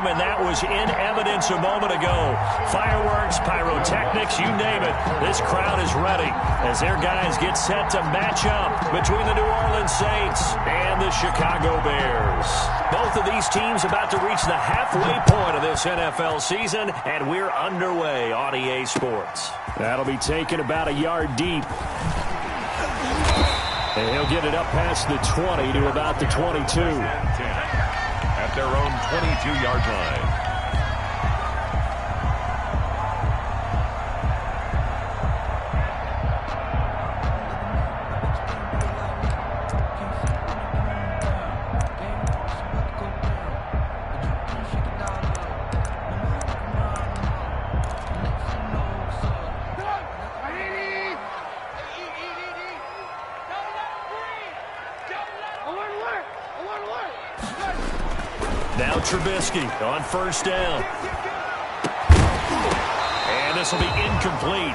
And that was in evidence a moment ago. Fireworks, pyrotechnics, you name it. This crowd is ready as their guys get set to match up between the New Orleans Saints and the Chicago Bears. Both of these teams about to reach the halfway point of this NFL season, and we're underway on EA Sports. That'll be taken about a yard deep. And he'll get it up past the 20 to about the 22. At their own 22-yard line. Now Trubisky on first down. And this will be incomplete.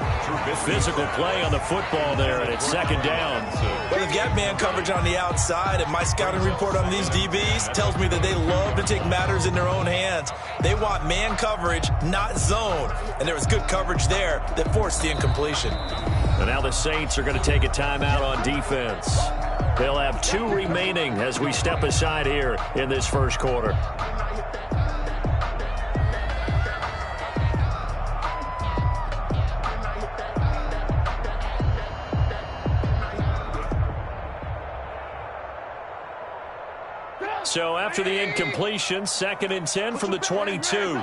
Physical play on the football there, and it's second down. Well, they've got man coverage on the outside, and my scouting report on these DBs tells me that they love to take matters in their own hands. They want man coverage, not zone. And there was good coverage there that forced the incompletion. And now the Saints are going to take a timeout on defense. They'll have 2 remaining as we step aside here in this first quarter. So after the incompletion, 2nd and 10 from the 22.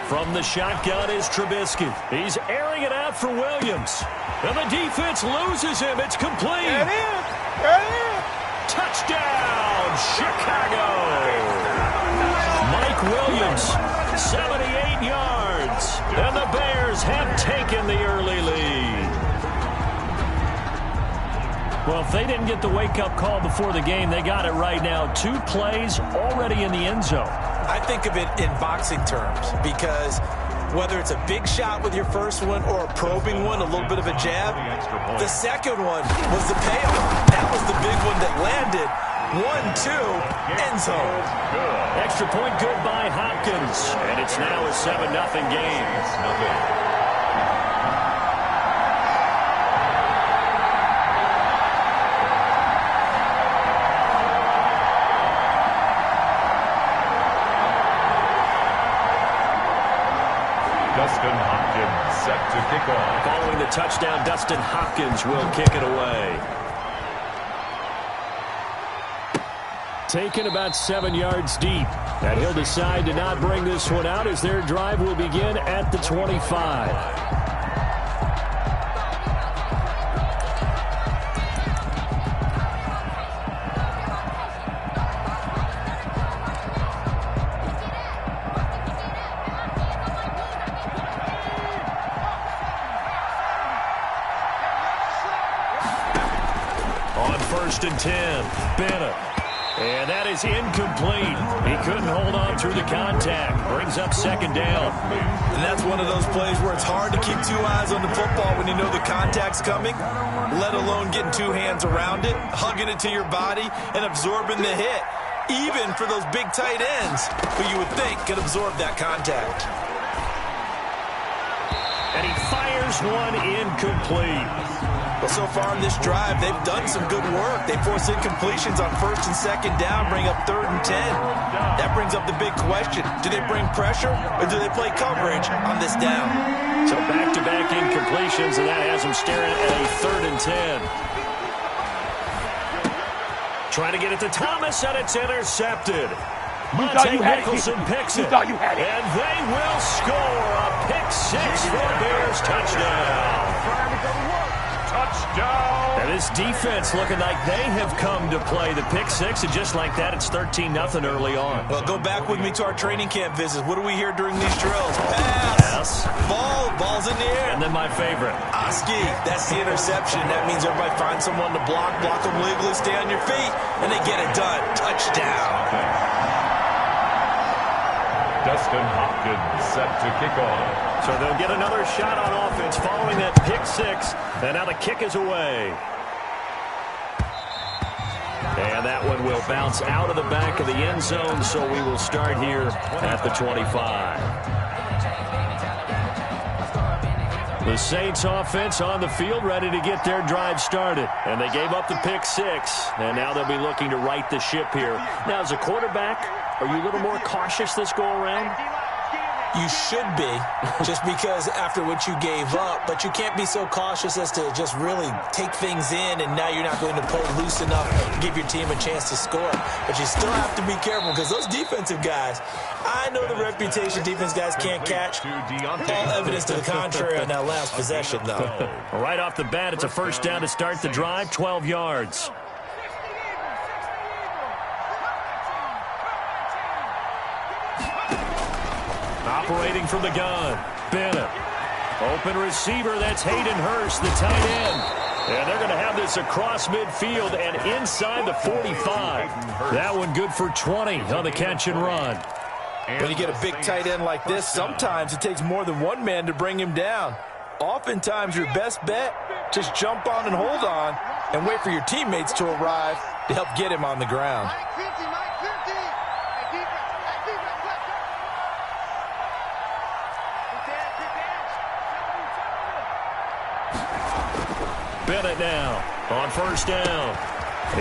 From the shotgun is Trubisky. He's airing it out for Williams. And the defense loses him. It's complete. Touchdown, Chicago. Mike Williams, 78 yards. And the Bears have taken the early lead. Well, if they didn't get the wake-up call before the game, they got it right now. 2 plays already in the end zone. I think of it in boxing terms because whether it's a big shot with your first one or a probing one, a little bit of a jab, the second one was the payoff. That was the big one that landed. 1-2, end zone. Extra point good by Hopkins. And it's now a 7-0 game. Dustin Hopkins set to kick off. Following the touchdown, Dustin Hopkins will kick it away. Taken about 7 yards deep. And he'll decide to not bring this one out as their drive will begin at the 25. First and 10, Bennett. And that is incomplete. He couldn't hold on through the contact. Brings up second down. And that's one of those plays where it's hard to keep 2 eyes on the football when you know the contact's coming, let alone getting 2 hands around it, hugging it to your body, and absorbing the hit, even for those big tight ends who you would think could absorb that contact. And he fires one incomplete. Well, so far in this drive, they've done some good work. They force incompletions on first and second down, bring up 3rd and 10. That brings up the big question. Do they bring pressure or do they play coverage on this down? So back-to-back incompletions, and that has them staring at a 3rd and 10. Trying to get it to Thomas, and it's intercepted. Monte Nicholson picks it. And they will score a pick-6 for the Bears touchdown. Touchdown! And this defense looking like they have come to play the pick-6, and just like that, it's 13-0 early on. Well, go back with me to our training camp visits. What do we hear during these drills? Pass! Ball's in the air. And then my favorite. Oski, that's the interception. That means everybody finds someone to block them legally, stay on your feet, and they get it done. Touchdown! Dustin Hopkins set to kick off. So they'll get another shot on offense following that pick-6, and now the kick is away. And that that one will bounce out of the back of the end zone, so we will start here at the 25. The Saints offense on the field, ready to get their drive started. And they gave up the pick 6, and now they'll be looking to right the ship here. Now, as a quarterback, are you a little more cautious this go-around? You should be, just because after what you gave up, but you can't be so cautious as to just really take things in, and now you're not going to pull loose enough to give your team a chance to score. But you still have to be careful, because those defensive guys, I know the reputation defense guys can't catch. All evidence to the contrary on that last possession, though. Right off the bat, it's a first down to start the drive, 12 yards. Operating from the gun, Bennett. Open receiver, that's Hayden Hurst, the tight end. And they're going to have this across midfield and inside the 45. That one good for 20 on the catch and run. When you get a big tight end like this, sometimes it takes more than one man to bring him down. Oftentimes, your best bet, just jump on and hold on and wait for your teammates to arrive to help get him on the ground. Bennett now on first down.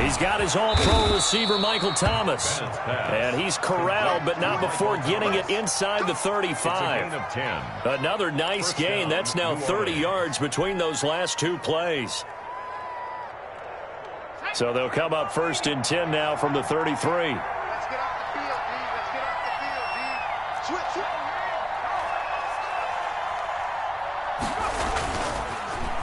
He's got his all-pro receiver, Michael Thomas. And he's corralled, but not before getting it inside the 35. Another nice gain. That's now 30 yards between those last two plays. So they'll come up first and 10 now from the 33. Let's get off the field, D. Let's get off the field, D. Switch.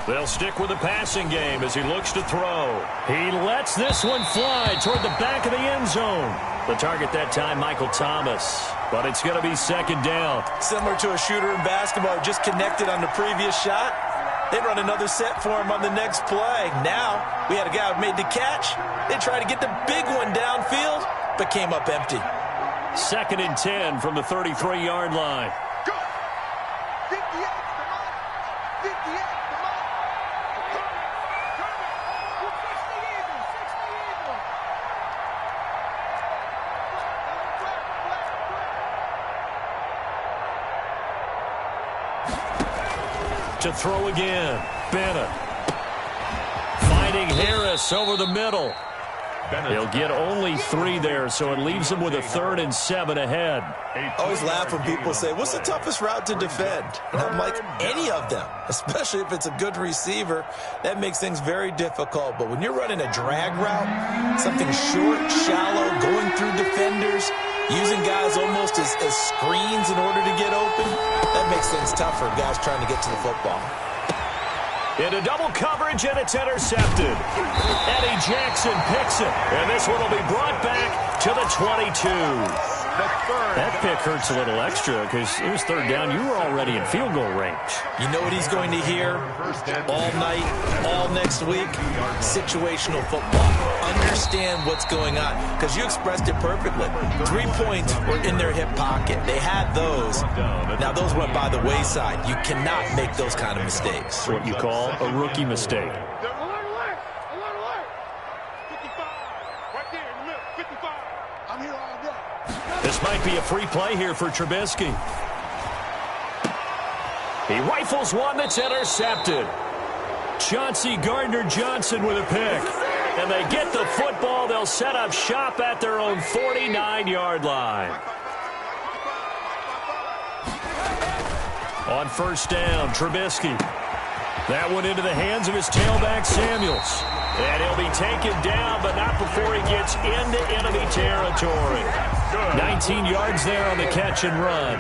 They'll stick with the passing game as he looks to throw. He lets this one fly toward the back of the end zone. The target that time, Michael Thomas. But it's going to be second down. Similar to a shooter in basketball, just connected on the previous shot. They run another set for him on the next play. Now, we had a guy who made the catch. They tried to get the big one downfield, but came up empty. Second and 10 from the 33-yard line. Go! 58, come on! 58, come on! To throw again, Bennett. Finding Harris over the middle. He'll get only 3 there, so it leaves him with a 3rd and 7 ahead. I always laugh when people say, what's the toughest route to defend? And I'm like, any of them, especially if it's a good receiver. That makes things very difficult. But when you're running a drag route, something short, shallow, going through defenders, using guys almost as screens in order to get open, that makes things tough for guys trying to get to the football. Into double coverage, and it's intercepted. Eddie Jackson picks it, and this one will be brought back to the 22. That pick hurts a little extra because it was third down. You were already in field goal range. You know what he's going to hear all night, all next week? Situational football. Understand what's going on, because you expressed it perfectly. 3 points were in their hip pocket. They had those. Now, those went by the wayside. You cannot make those kind of mistakes. What you call a rookie mistake. Alert! 55. Right there in the middle. 55. I'm here all day. This might be a free play here for Trubisky. He rifles one that's intercepted. Chauncey Gardner-Johnson with a pick. And they get the football. They'll set up shop at their own 49-yard line. On first down, Trubisky. That one into the hands of his tailback, Samuels. And he'll be taken down, but not before he gets into enemy territory. 19 yards there on the catch and run.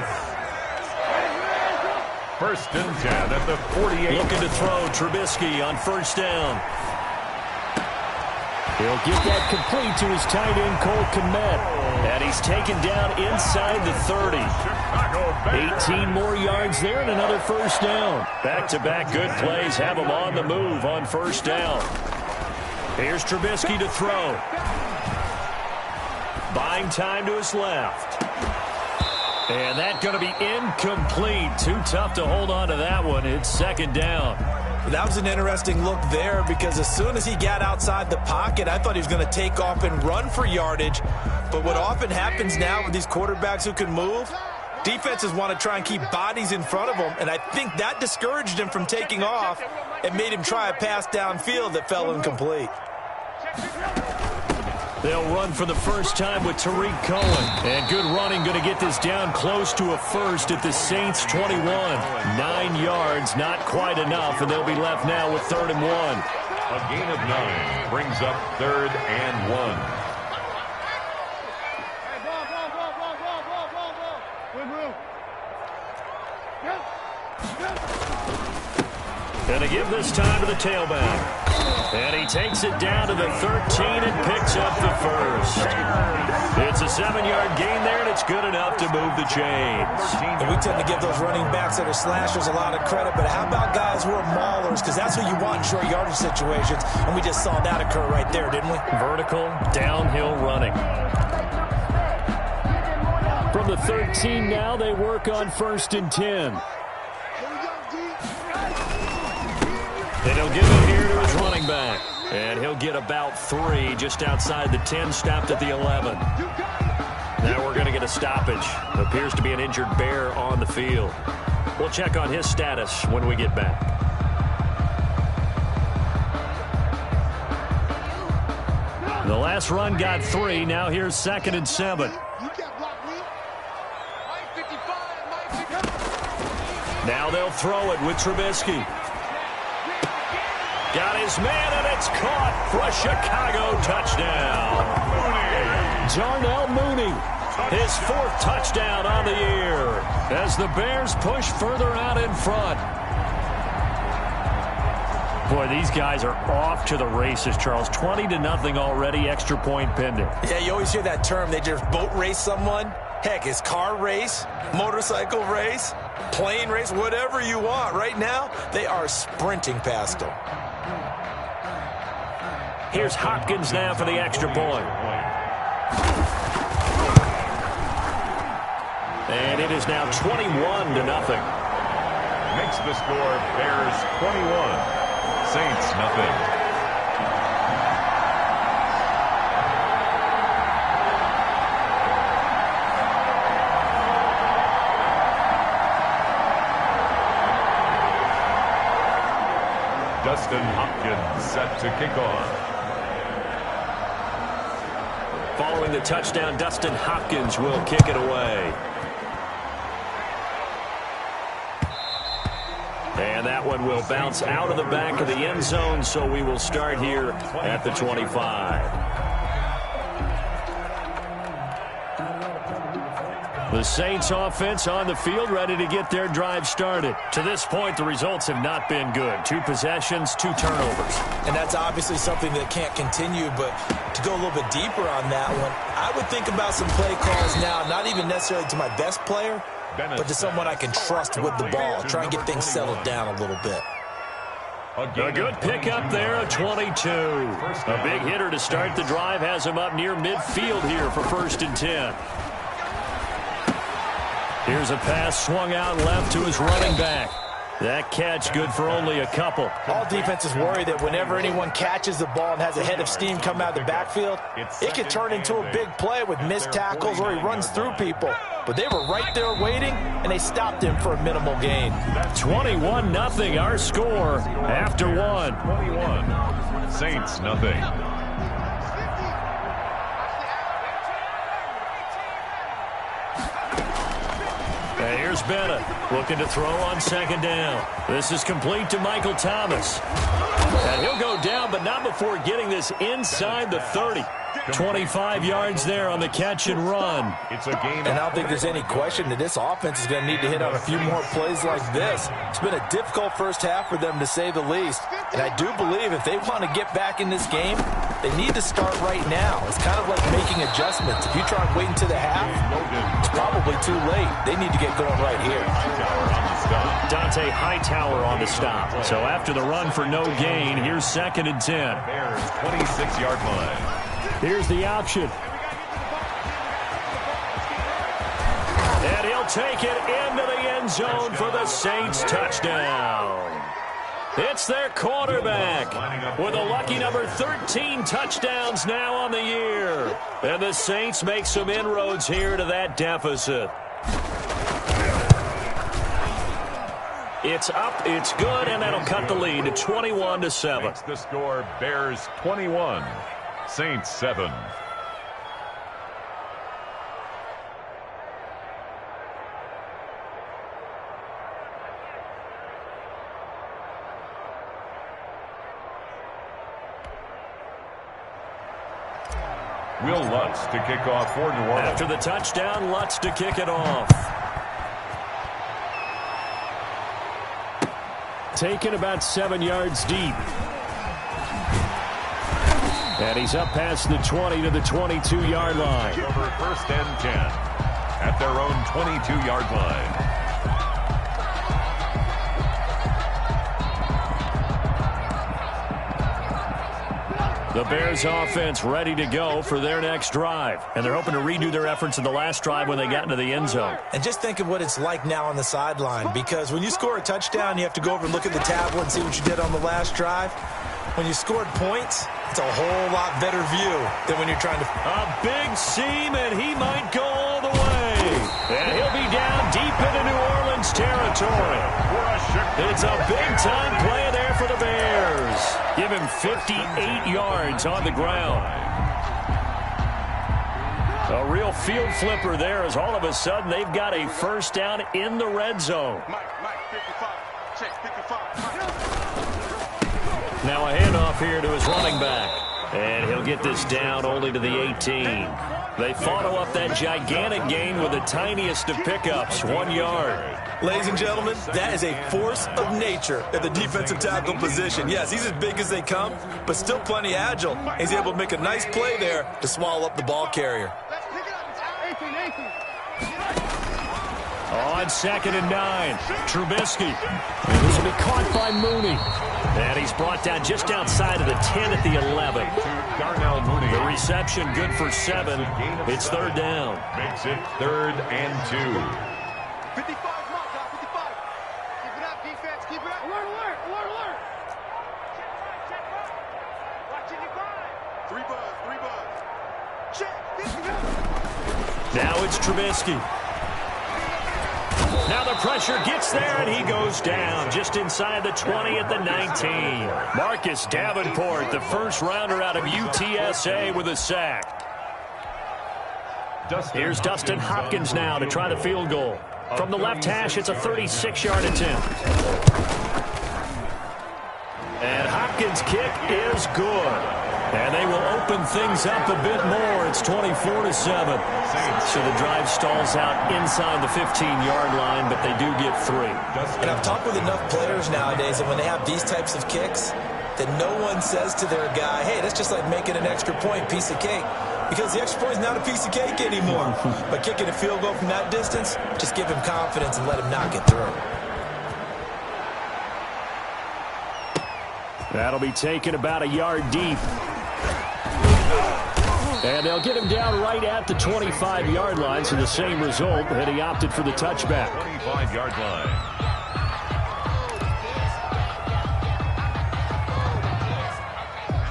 First and 10 at the 48. Looking to throw, Trubisky on first down. He'll get that complete to his tight end, Cole Kmet. And he's taken down inside the 30. 18 more yards there and another first down. Back-to-back good plays have him on the move on first down. Here's Trubisky to throw. Buying time to his left. And that's going to be incomplete. Too tough to hold on to that one. It's second down. That was an interesting look there because as soon as he got outside the pocket, I thought he was going to take off and run for yardage. But what often happens now with these quarterbacks who can move, defenses want to try and keep bodies in front of them, and I think that discouraged him from taking off and made him try a pass downfield that fell incomplete. They'll run for the first time with Tariq Cohen. And good running, going to get this down close to a first at the Saints 21. 9 yards, not quite enough, and they'll be left now with 3rd and 1. A gain of 9 brings up 3rd and 1. Going to give this time to the tailback. And he takes it down to the 13 and picks up the first. It's a 7-yard gain there, and it's good enough to move the chains. And we tend to give those running backs that are slashers a lot of credit, but how about guys who are maulers? Because that's what you want in short yardage situations, and we just saw that occur right there, didn't we? Vertical, downhill running. From the 13 now, they work on 1st and 10. And he'll give it here to his running back. And he'll get about 3 just outside the 10, stopped at the 11. Now we're going to get a stoppage. Appears to be an injured Bear on the field. We'll check on his status when we get back. The last run got 3. Now here's 2nd and 7. Now they'll throw it with Trubisky. Got his man, and it's caught for a Chicago touchdown. Darnell Mooney, his 4th touchdown on the year as the Bears push further out in front. Boy, these guys are off to the races, Charles. 20-0 already, extra point pending. Yeah, you always hear that term. They just boat race someone. Heck, it's car race, motorcycle race, plane race, whatever you want. Right now, they are sprinting past them. Here's Hopkins now for the extra point. And it is now 21-0. Makes the score Bears 21, Saints nothing. Dustin Hopkins set to kick off. Following the touchdown, Dustin Hopkins will kick it away. And that one will bounce out of the back of the end zone, so we will start here at the 25. The Saints offense on the field, ready to get their drive started. To this point, the results have not been good. 2 possessions, 2 turnovers. And that's obviously something that can't continue, but to go a little bit deeper on that one, I would think about some play calls now, not even necessarily to my best player, but to someone I can trust with the ball. Try and get things settled down a little bit. A good pickup there, a 22. A big hitter to start the drive, has him up near midfield here for 1st and 10. Here's a pass swung out left to his running back. That catch good for only a couple. All defenses worry that whenever anyone catches the ball and has a head of steam come out of the backfield, it could turn into a big play with missed tackles or he runs through people. But they were right there waiting, and they stopped him for a minimal gain. 21-0, our score after 1. 21, Saints nothing. And here's Bennett looking to throw on 2nd down. This is complete to Michael Thomas. And he'll go down, but not before getting this inside the 30. 25 yards there on the catch and run. It's a gain. And I don't think there's any question that this offense is going to need to hit on a few more plays like this. It's been a difficult first half for them, to say the least. And I do believe if they want to get back in this game, they need to start right now. It's kind of like making adjustments. If you try and wait until the half, it's probably too late. They need to get going right here. Dante Hightower on the stop. So after the run for no gain, here's 2nd and 10. Bears 26-yard line. Here's the option. And he'll take it into the end zone for the Saints touchdown. It's their quarterback with a lucky number 13 touchdowns now on the year. And the Saints make some inroads here to that deficit. It's up, it's good, and that'll cut the lead to 21-7. Makes the score Bears 21, Saints 7. Will Lutz to kick off for New Orleans. After the touchdown, Lutz to kick it off. Taken about 7 yards deep. And he's up past the 20 to the 22-yard line. Over 1st and 10 at their own 22-yard line. The Bears offense ready to go for their next drive. And they're hoping to redo their efforts in the last drive when they got into the end zone. And just think of what it's like now on the sideline, because when you score a touchdown, you have to go over and look at the tablet and see what you did on the last drive. When you scored points, it's a whole lot better view than when you're trying to... A big seam, and he might go all the way. And he'll be down deep into New Orleans territory. It's a big-time play there for the Bears. Give him 58 yards on the ground. A real field flipper there as all of a sudden they've got a first down in the red zone. Mike, 55. Check, 55. Now a handoff here to his running back. And he'll get this down only to the 18. They follow up that gigantic gain with the tiniest of pickups, 1 yard. Ladies and gentlemen, that is a force of nature at the defensive tackle position. Yes, he's as big as they come, but still plenty agile. He's able to make a nice play there to swallow up the ball carrier. On 2nd and 9, Trubisky. This will be caught by Mooney. And he's brought down just outside of the 10 at the 11. Darnell Mooney. The reception good for 7. It's 3rd down. Makes it 3rd and 2. 55, come on, John, 55. Keep it up, defense, keep it up. Alert, alert, alert, alert. Check right. Watching your grind. 3 buzz. Check, 50. Now it's Trubisky. Now the pressure gets there, and he goes down just inside the 20 at the 19. Marcus Davenport, the first rounder out of UTSA with a sack. Here's Dustin Hopkins now to try the field goal. From the left hash, it's a 36-yard attempt. And Hopkins' kick is good. And they will open things up a bit more. It's 24-7. So the drive stalls out inside the 15-yard line, but they do get 3. And I've talked with enough players nowadays that when they have these types of kicks, that no one says to their guy, hey, that's just like making an extra point, piece of cake. Because the extra point is not a piece of cake anymore. But kicking a field goal from that distance, just give him confidence and let him knock it through. That'll be taken about a yard deep. And they'll get him down right at the 25-yard line, so the same result, and he opted for the touchback. 25-yard line.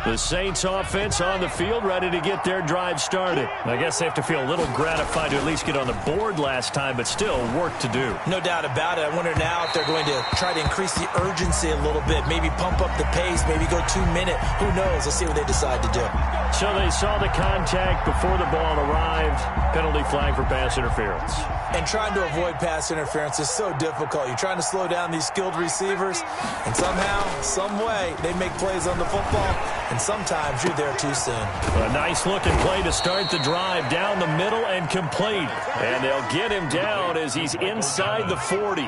The Saints offense on the field, ready to get their drive started. I guess they have to feel a little gratified to at least get on the board last time, but still work to do. No doubt about it. I wonder now if they're going to try to increase the urgency a little bit, maybe pump up the pace, maybe go 2-minute. Who knows? Let's see what they decide to do. So they saw the contact before the ball arrived. Penalty flag for pass interference. And trying to avoid pass interference is so difficult. You're trying to slow down these skilled receivers, and somehow, some way, they make plays on the football, and sometimes you're there too soon. A nice-looking play to start the drive down the middle and complete. And they'll get him down as he's inside the 40.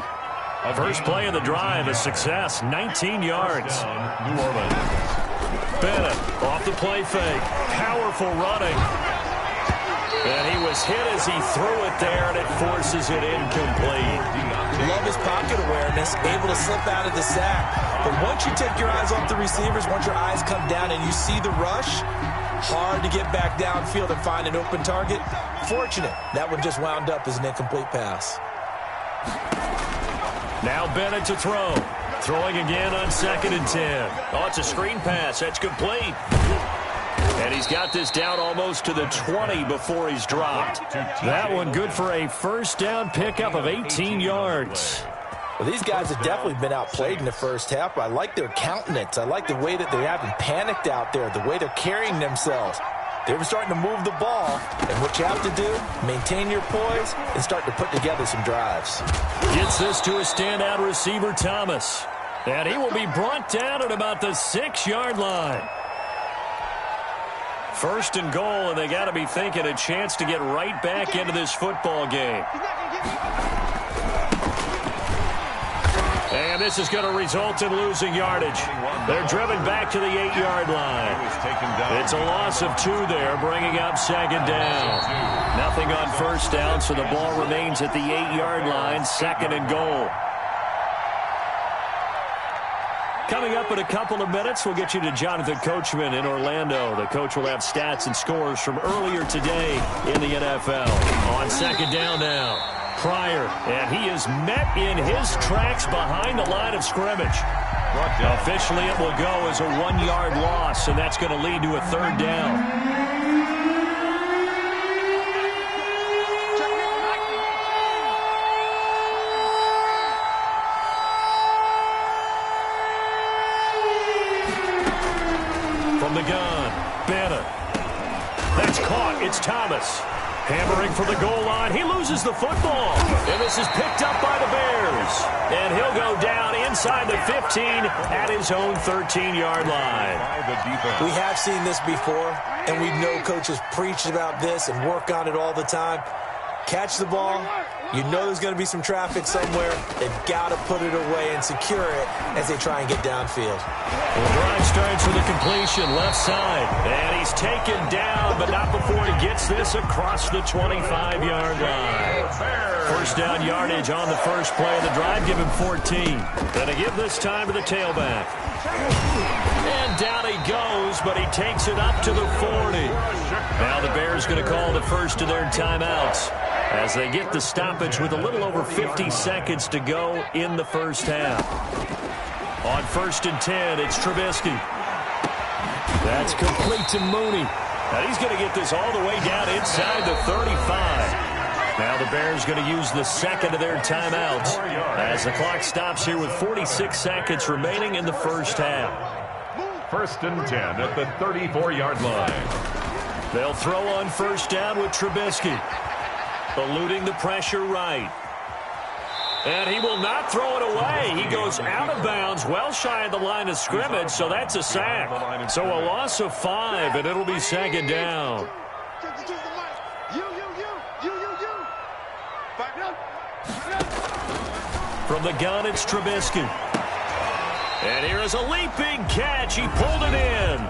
First play of the drive, a success, 19 yards. New Orleans. Bennett off the play fake. Powerful running. And he was hit as he threw it there, and it forces it incomplete. Love his pocket awareness, able to slip out of the sack. But once you take your eyes off the receivers, once your eyes come down and you see the rush, hard to get back downfield and find an open target. Fortunate, that one just wound up as an incomplete pass. Now Bennett to throw. Throwing again on 2nd and 10. Oh, it's a screen pass. That's complete. And he's got this down almost to the 20 before he's dropped. That one good for a first down pickup of 18 yards. Well, these guys have definitely been outplayed in the first half. I like their countenance. I like the way that they haven't panicked out there, the way they're carrying themselves. They were starting to move the ball, and what you have to do, maintain your poise and start to put together some drives. Gets this to a standout receiver, Thomas. And he will be brought down at about the 6-yard line. 1st and goal, and they got to be thinking a chance to get right back into this football game. And this is going to result in losing yardage. They're driven back to the 8-yard line. It's a loss of 2 there, bringing up 2nd down. Nothing on 1st down, so the ball remains at the 8-yard line, 2nd and goal. Coming up in a couple of minutes, we'll get you to Jonathan Coachman in Orlando. The coach will have stats and scores from earlier today in the NFL. On 2nd down now, Pryor, and he is met in his tracks behind the line of scrimmage. Officially, it will go as a 1-yard loss, and that's going to lead to a 3rd down. From the gun, Bennett. That's caught. It's Thomas. Hammering for the goal line. He loses the football. And this is picked up by the Bears. And he'll go down inside the 15 at his own 13-yard line. We have seen this before, and we know coaches preach about this and work on it all the time. Catch the ball. You know there's going to be some traffic somewhere. They've got to put it away and secure it as they try and get downfield. The drive starts with a completion left side. And he's taken down, but not before he gets this across the 25-yard line. 1st down yardage on the first play of the drive. Give him 14. Going to give this time to the tailback. And down he goes, but he takes it up to the 40. Now the Bears going to call the first of their timeouts as they get the stoppage with a little over 50 seconds to go in the first half. On 1st and 10, it's Trubisky. That's complete to Mooney. Now he's going to get this all the way down inside the 35. Now the Bears going to use the 2nd of their timeouts as the clock stops here with 46 seconds remaining in the first half. 1st and 10 at the 34-yard line. They'll throw on 1st down with Trubisky. Eluding the pressure right. And he will not throw it away. He goes out of bounds, well shy of the line of scrimmage, so that's a sack. So a loss of 5, and it'll be 2nd down. From the gun, it's Trubisky. And here is a leaping catch. He pulled it in.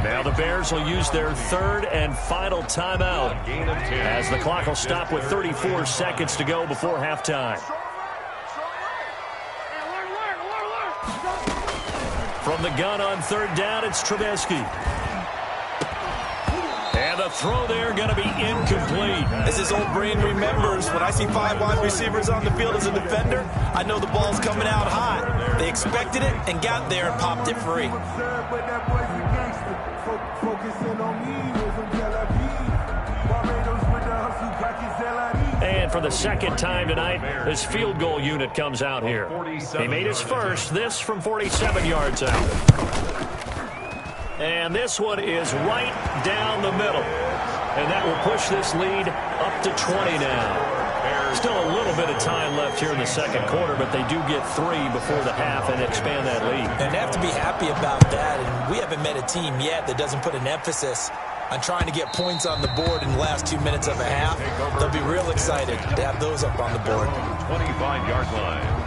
Now the Bears will use their 3rd and final timeout as the clock will stop with 34 seconds to go before halftime. From the gun on 3rd down, it's Trubisky. And the throw there going to be incomplete. As his old brain remembers, when I see 5 wide receivers on the field as a defender, I know the ball's coming out hot. They expected it and got there and popped it free. And for the 2nd time tonight, his field goal unit comes out here. He made his first, this from 47 yards out. And this one is right down the middle. And that will push this lead up to 20 now. Still a little bit of time left here in the 2nd quarter, but they do get 3 before the half and expand that lead. And they have to be happy about that. And we haven't met a team yet that doesn't put an emphasis on trying to get points on the board in the last 2 minutes of a half. They'll be real excited to have those up on the board. 25-yard line.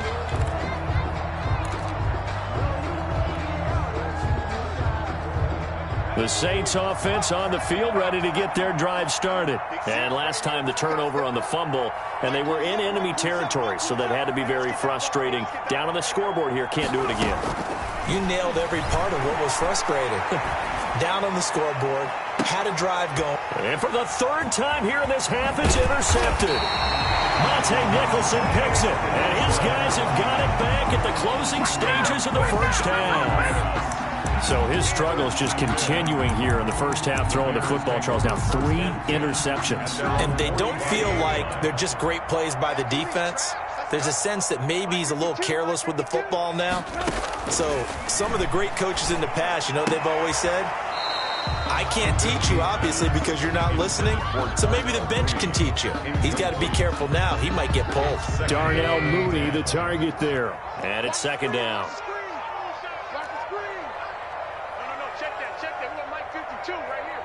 The Saints offense on the field, ready to get their drive started. And last time the turnover on the fumble, and they were in enemy territory, so that had to be very frustrating. Down on the scoreboard here, can't do it again. You nailed every part of what was frustrating. Down on the scoreboard, had a drive going. And for the 3rd time here in this half, it's intercepted. Nicholson picks it, and his guys have got it back at the closing stages of the first half. So his struggles just continuing here in the first half, throwing the football, Charles. Now 3 interceptions. And they don't feel like they're just great plays by the defense. There's a sense that maybe he's a little careless with the football now. So some of the great coaches in the past, you know, they've always said, I can't teach you, obviously, because you're not listening. So maybe the bench can teach you. He's got to be careful now. He might get pulled. Darnell Mooney, the target there. And it's second down. Check that. We got Mike 52 right here.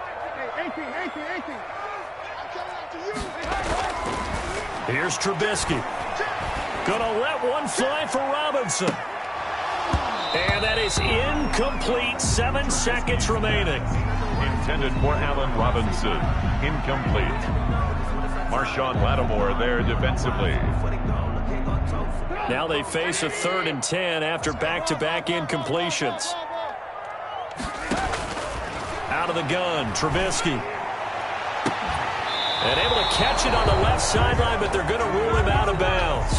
18. I'm coming out to you. Here's Trubisky. Gonna let one fly for Robinson. And that is incomplete. 7 seconds remaining. Intended for Allen Robinson. Incomplete. Marshawn Lattimore there defensively. Now they face a 3rd and 10 after back-to-back incompletions. Out of the gun, Trubisky. And able to catch it on the left sideline, but they're going to rule him out of bounds.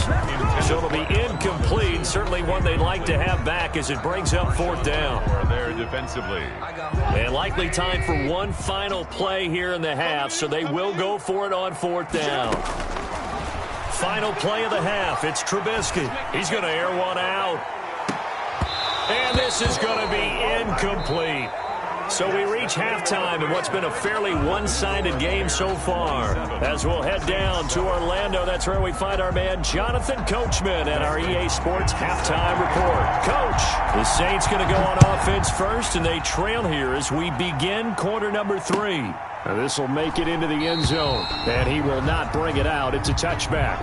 So it'll be incomplete. Certainly one they'd like to have back as it brings up 4th down. There defensively. And likely time for one final play here in the half, so they will go for it on 4th down. Final play of the half. It's Trubisky. He's going to air one out. And this is going to be incomplete. So we reach halftime in what's been a fairly one-sided game so far. As we'll head down to Orlando, that's where we find our man Jonathan Coachman at our EA Sports Halftime Report. Coach, the Saints going to go on offense first, and they trail here as we begin quarter number 3. Now this will make it into the end zone, and he will not bring it out. It's a touchback.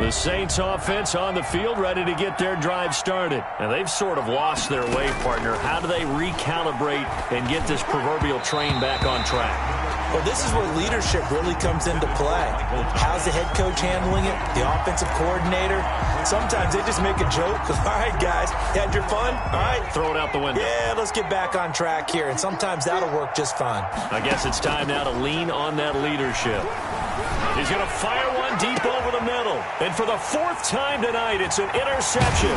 The Saints offense on the field, ready to get their drive started. And they've sort of lost their way, partner. How do they recalibrate and get this proverbial train back on track? Well, this is where leadership really comes into play. How's the head coach handling it? The offensive coordinator? Sometimes they just make a joke. All right, guys, you had your fun? All right. Throw it out the window. Yeah, let's get back on track here. And sometimes that'll work just fine. I guess it's time now to lean on that leadership. He's going to fire one deep over the middle. And for the 4th time tonight, it's an interception.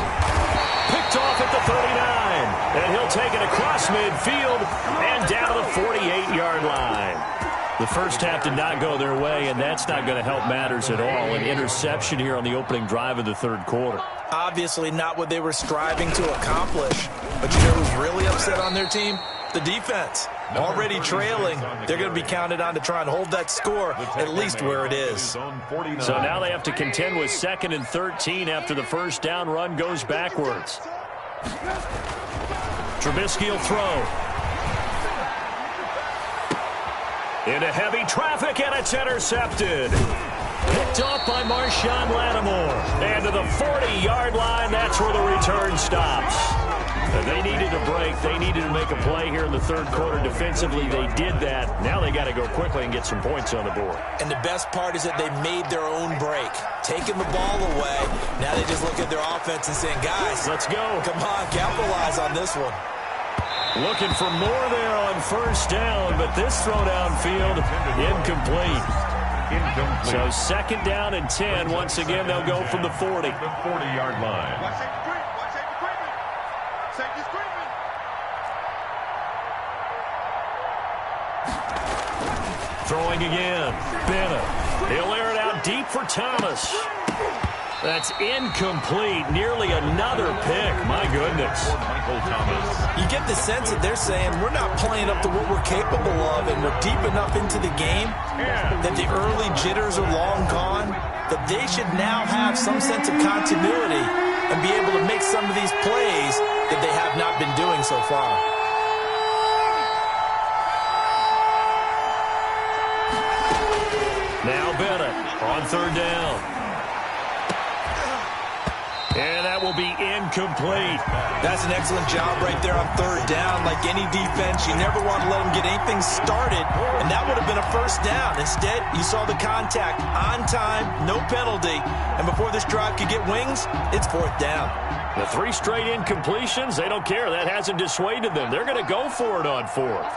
Picked off at the 39. And he'll take it across midfield and down to the 48-yard line. The first half did not go their way, and that's not going to help matters at all. An interception here on the opening drive of the 3rd quarter. Obviously not what they were striving to accomplish. But you know who's really upset on their team? The defense. Already trailing. They're going to be counted on to try and hold that score at least where it is. So now they have to contend with 2nd and 13 after the first down run goes backwards. Trubisky will throw. Into heavy traffic, and it's intercepted. Picked off by Marshawn Lattimore. And to the 40-yard line, that's where the return stops. They needed a break. They needed to make a play here in the 3rd quarter defensively. They did that. Now they got to go quickly and get some points on the board. And the best part is that they made their own break. Taking the ball away. Now they just look at their offense and saying, guys, let's go. Come on, capitalize on this one. Looking for more there on 1st down, but this throw downfield, incomplete. So 2nd down and 10. Once again, they'll go from the 40. The 40-yard line. Throwing again. Bennett. He'll air it out deep for Thomas. That's incomplete. Nearly another pick. My goodness. Michael Thomas. You get the sense that they're saying we're not playing up to what we're capable of, and we're deep enough into the game that the early jitters are long gone, that they should now have some sense of continuity and be able to make some of these plays that they have not been doing so far. Now Bennett on 3rd down. And that will be be incomplete. That's an excellent job right there on third down. Like any defense, you never want to let them get anything started, and that would have been a first down. Instead, you saw the contact on time, no penalty, and before this drive could get wings, it's fourth down. The 3 straight incompletions, they don't care. That hasn't dissuaded them. They're going to go for it on fourth.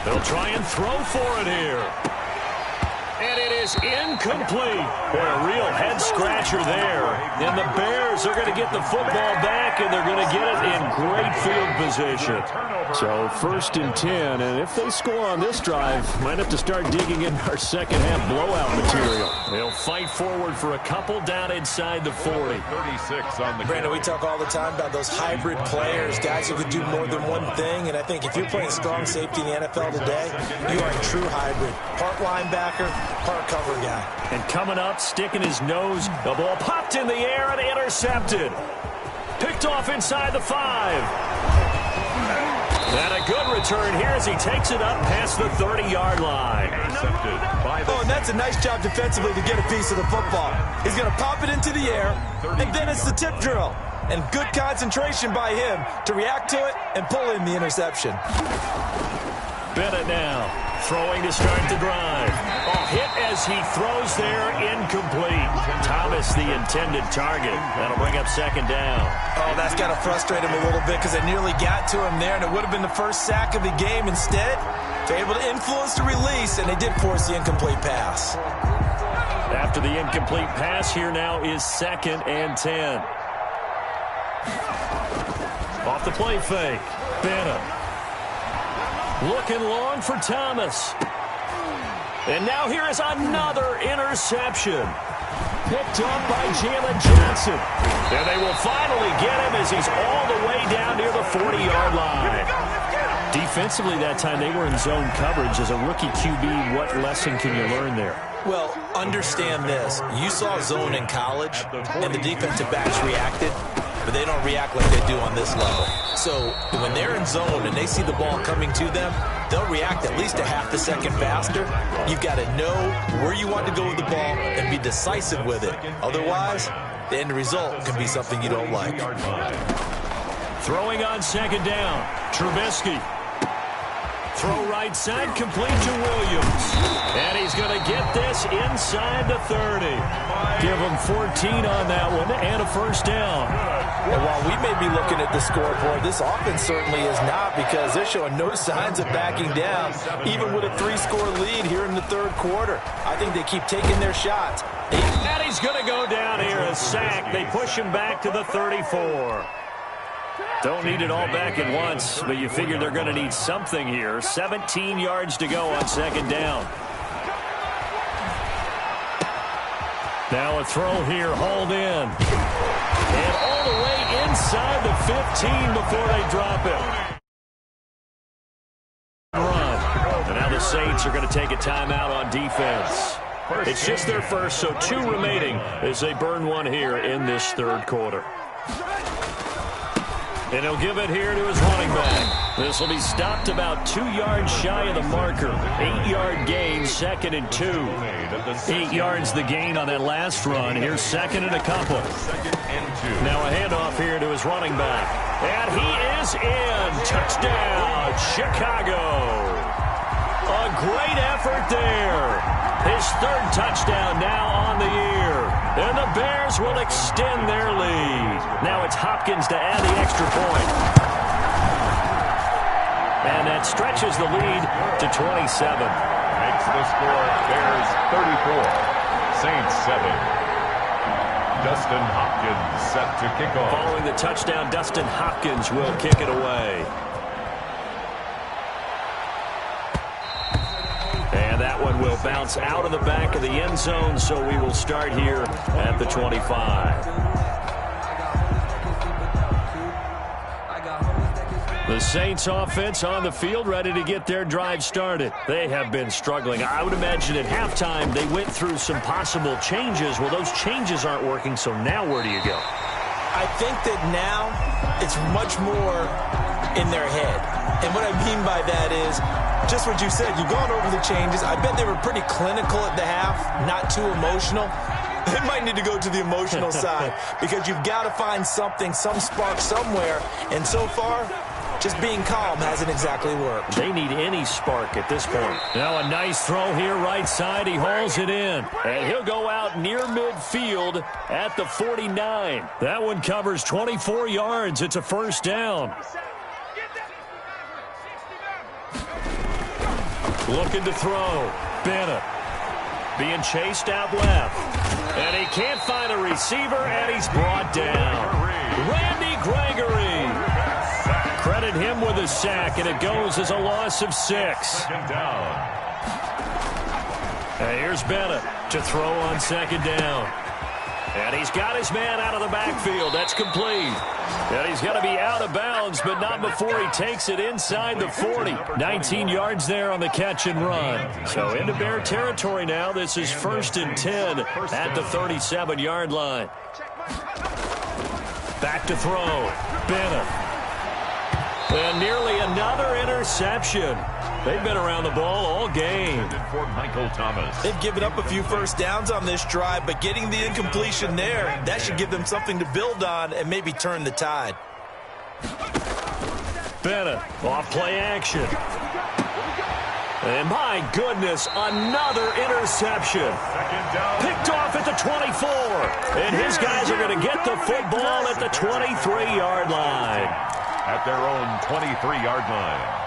They'll try and throw for it here. And it is incomplete. Boy, a real head-scratcher there. And the Bears are going to get the football back, and they're going to get it in great field position. So 1st and 10, and if they score on this drive, might have to start digging in our second-half blowout material. They'll fight forward for a couple down inside the 40. 36 on the Brandon, we talk all the time about those hybrid players, guys who could do more than one thing, and I think if you're playing strong safety in the NFL today, you are a true hybrid. Part linebacker, part cover guy. And coming up, sticking his nose, the ball popped in the air and intercepted. Picked off inside the 5. And a good return here as he takes it up past the 30-yard line. Oh, and that's a nice job defensively to get a piece of the football. He's going to pop it into the air, and then it's the tip drill. And good concentration by him to react to it and pull in the interception. Bennett now throwing to start the drive. Oh, hit as he throws there, incomplete. Thomas the intended target. That'll bring up second down. Oh, that's got to frustrate him a little bit because they nearly got to him there, and it would have been the first sack of the game. Instead, they're able to influence the release, and they did force the incomplete pass. After the incomplete pass, here now is 2nd and 10. Off the play fake. Bennett. Looking long for Thomas. And now here is another interception. Picked up by Jalen Johnson. And they will finally get him as he's all the way down near the 40-yard line. Defensively that time, they were in zone coverage. As a rookie QB, what lesson can you learn there? Well, understand this. You saw zone in college, and the defensive backs reacted, but they don't react like they do on this level. So when they're in zone and they see the ball coming to them, they'll react at least a half a second faster. You've got to know where you want to go with the ball and be decisive with it. Otherwise, the end result can be something you don't like. Throwing on second down, Trubisky. Throw right side, complete to Williams. And he's going to get this inside the 30. Give him 14 on that one and a first down. And while we may be looking at the scoreboard, this offense certainly is not, because they're showing no signs of backing down, even with a 3-score lead here in the third quarter. I think they keep taking their shots. And he's going to go down here, a sack. They push him back to the 34. Don't need it all back at once, but you figure they're going to need something here. 17 yards to go on second down. Now a throw here, hauled in. And all the way inside the 15 before they drop it. Run. And now the Saints are going to take a timeout on defense. It's just their first, so 2 remaining as they burn one here in this third quarter. And he'll give it here to his running back. This will be stopped about 2 yards shy of the marker. 8-yard gain, 2nd and 2. 8 yards the gain on that last run. Here's 2nd and a couple. Now a handoff here to his running back. And he is in. Touchdown, Chicago. A great effort there. His 3rd touchdown now on the year. And the Bears will extend their lead. Now it's Hopkins to add the extra point. And that stretches the lead to 27. Makes the score Bears 34, Saints 7. Dustin Hopkins set to kick off. Following the touchdown, Dustin Hopkins will kick it away. And that one will bounce out of the back of the end zone, so we will start here at the 25. The Saints offense on the field, ready to get their drive started. They have been struggling. I would imagine at halftime they went through some possible changes. Well, those changes aren't working, so now where do you go? I think that now it's much more in their head. And what I mean by that is just what you said. You've gone over the changes. I bet they were pretty clinical at the half, not too emotional. They might need to go to the emotional side because you've got to find something, some spark somewhere. And so far, just being calm hasn't exactly worked. They need any spark at this point. Now a nice throw here right side. He hauls it in. And he'll go out near midfield at the 49. That one covers 24 yards. It's a first down. Looking to throw. Bennett being chased out left. And he can't find a receiver, and he's brought down. Randy Gregory. Credit him with a sack, and it goes as a loss of 6. Second down. And here's Bennett to throw on second down. And he's got his man out of the backfield. That's complete. And he's going to be out of bounds, but not before he takes it inside the 40. 19 yards there on the catch and run. So into Bear territory now. This is 1st and 10 at the 37-yard line. Back to throw. Bennett. And nearly another interception. They've been around the ball all game. For Michael Thomas. They've given up a few first downs on this drive, but getting the incompletion there, that should give them something to build on and maybe turn the tide. Bennett off play action. And my goodness, another interception. Second down. Picked off at the 24. And his guys are going to get the football at the 23-yard line. At their own 23-yard line.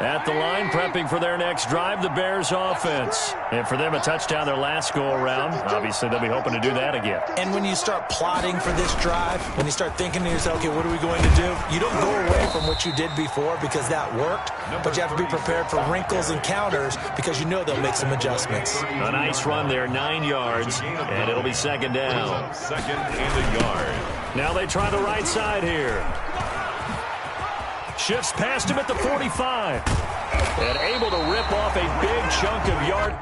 At the line, prepping for their next drive, the Bears offense. And for them, a touchdown their last go-around. Obviously, they'll be hoping to do that again. And when you start plotting for this drive, when you start thinking to yourself, okay, what are we going to do? You don't go away from what you did before because that worked, but you have to be prepared for wrinkles and counters because you know they'll make some adjustments. A nice run there, 9 yards, and it'll be second down. Second and a yard. Now they try the right side here. Shifts past him at the 45. And able to rip off a big chunk of yard.